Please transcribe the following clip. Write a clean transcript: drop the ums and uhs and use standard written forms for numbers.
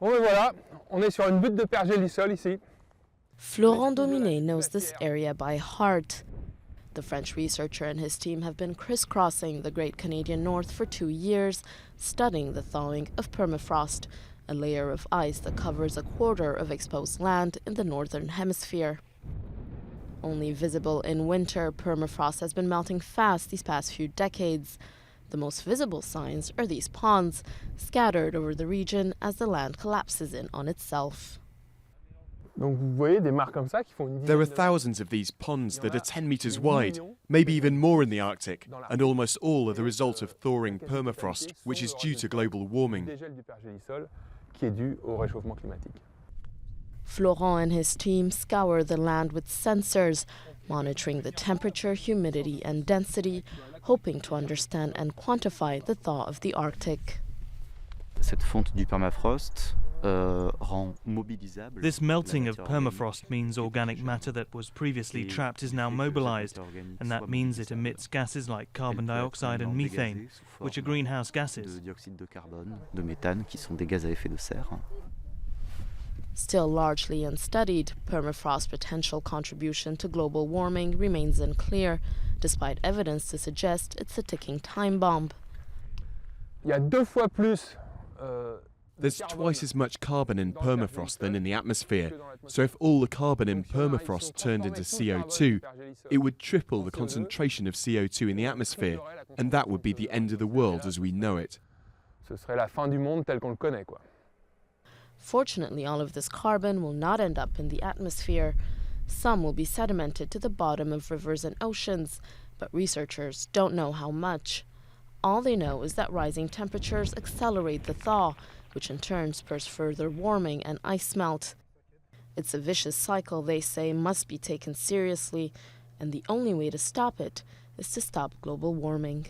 Bon ben voilà, on est sur une butte de pergélisol ici. Florent Dominé knows this area by heart. The French researcher and his team have been crisscrossing the Great Canadian North for 2 years, studying the thawing of permafrost, a layer of ice that covers a quarter of exposed land in the northern hemisphere. Only visible in winter, permafrost has been melting fast these past few decades. The most visible signs are these ponds, scattered over the region as the land collapses in on itself. There are thousands of these ponds that are 10 meters wide, maybe even more in the Arctic, and almost all are the result of thawing permafrost, which is due to global warming. Florent and his team scour the land with sensors, monitoring the temperature, humidity, and density, hoping to understand and quantify the thaw of the Arctic. Cette fonte du permafrost This melting of permafrost means organic matter that was previously trapped is now mobilized, and that means it emits gases like carbon dioxide and methane, which are greenhouse gases. Still largely unstudied, permafrost's potential contribution to global warming remains unclear, despite evidence to suggest it's a ticking time bomb. There's twice as much carbon in permafrost than in the atmosphere, so if all the carbon in permafrost turned into CO2, it would triple the concentration of CO2 in the atmosphere, and that would be the end of the world as we know it. Fortunately, all of this carbon will not end up in the atmosphere. Some will be sedimented to the bottom of rivers and oceans, but researchers don't know how much. All they know is that rising temperatures accelerate the thaw, which in turn spurs further warming and ice melt. It's a vicious cycle, they say, must be taken seriously, and the only way to stop it is to stop global warming.